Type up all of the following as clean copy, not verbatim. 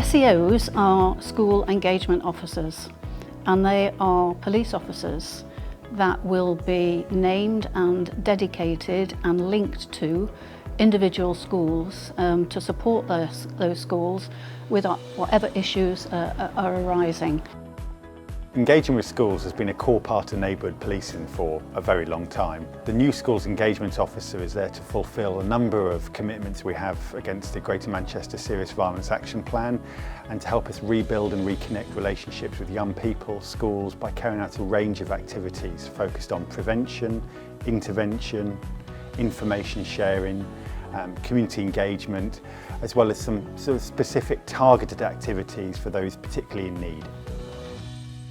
SEOs are school engagement officers, and they are police officers that will be named and dedicated and linked to individual schools to support those schools with whatever issues are arising. Engaging with schools has been a core part of neighbourhood policing for a very long time. The new Schools Engagement Officer is there to fulfil a number of commitments we have against the Greater Manchester Serious Violence Action Plan and to help us rebuild and reconnect relationships with young people, schools, by carrying out a range of activities focused on prevention, intervention, information sharing, community engagement, as well as some sort of specific targeted activities for those particularly in need.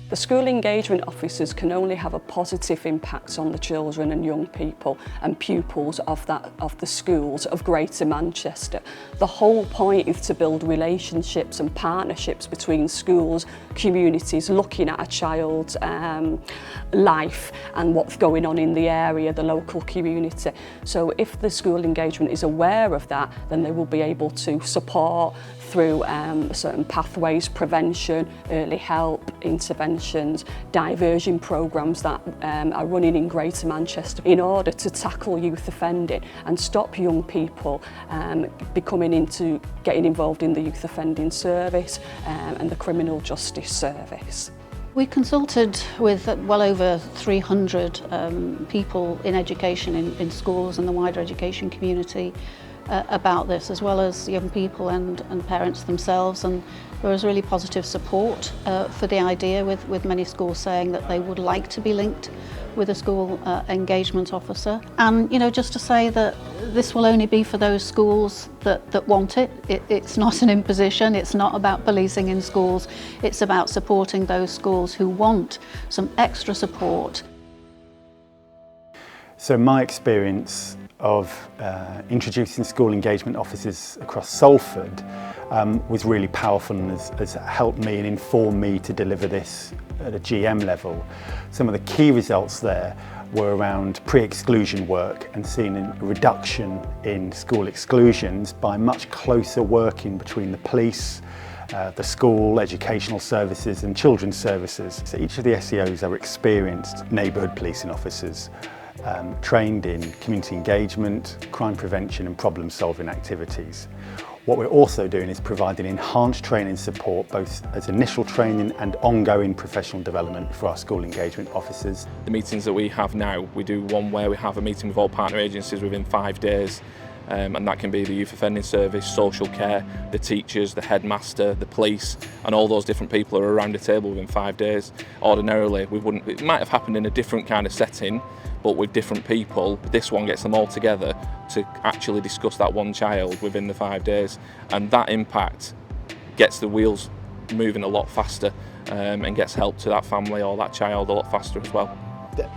The school engagement officers can only have a positive impact on the children and young people and pupils of the schools of Greater Manchester. The whole point is to build relationships and partnerships between schools, communities, looking at a child's life and what's going on in the area, the local community. So if the school engagement is aware of that, then they will be able to support through certain pathways, prevention, early help, interventions, diversion programmes that are running in Greater Manchester in order to tackle youth offending and stop young people getting involved in the youth offending service and the criminal justice service. We consulted with well over 300 people in education in schools and the wider education community about this, as well as young people and parents themselves, and there was really positive support for the idea, with many schools saying that they would like to be linked with a school engagement officer. And just to say that this will only be for those schools that want it. It's not an imposition, it's not about policing in schools, it's about supporting those schools who want some extra support. So my experience of introducing school engagement officers across Salford was really powerful and has helped me and informed me to deliver this at a GM level. Some of the key results there were around pre-exclusion work and seeing a reduction in school exclusions by much closer working between the police, the school, educational services and children's services. So each of the SEOs are experienced neighbourhood policing officers, trained in community engagement, crime prevention and problem solving activities. What we're also doing is providing enhanced training support, both as initial training and ongoing professional development for our school engagement officers. The meetings that we have now, we do one where we have a meeting with all partner agencies within 5 days. And that can be the youth offending service, social care, the teachers, the headmaster, the police, and all those different people are around the table within 5 days. Ordinarily, it might have happened in a different kind of setting, but with different people. This one gets them all together to actually discuss that one child within the 5 days, and that impact gets the wheels moving a lot faster and gets help to that family or that child a lot faster as well.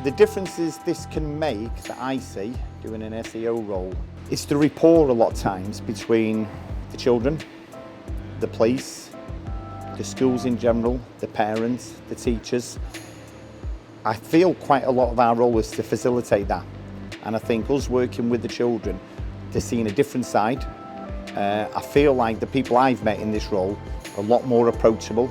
The differences this can make, that I see doing an SEO role, it's the rapport a lot of times between the children, the police, the schools in general, the parents, the teachers. I feel quite a lot of our role is to facilitate that, and I think us working with the children, they're seeing a different side. I feel like the people I've met in this role are a lot more approachable.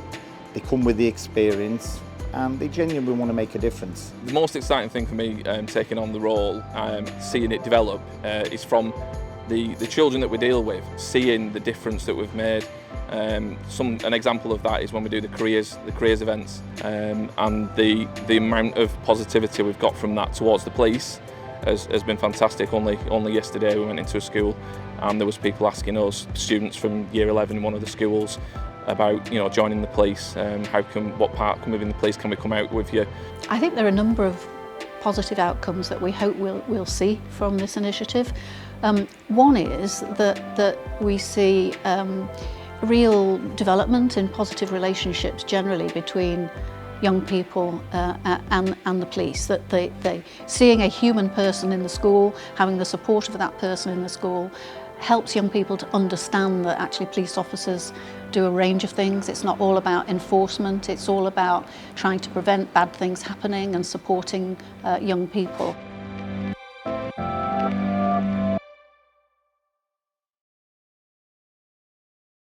They come with the experience and they genuinely want to make a difference. The most exciting thing for me taking on the role, seeing it develop, is from the children that we deal with, seeing the difference that we've made. An example of that is when we do the careers events, and the amount of positivity we've got from that towards the police has been fantastic. Only yesterday we went into a school and there was people asking us, students from year 11 in one of the schools, about joining the police. What part can we be in the police? Can we come out with you? I think there are a number of positive outcomes that we hope we'll see from this initiative. One is that we see real development in positive relationships generally between young people and the police, that they seeing a human person in the school, having the support of that person in the school, helps young people to understand that actually police officers do a range of things. It's not all about enforcement, it's all about trying to prevent bad things happening and supporting young people.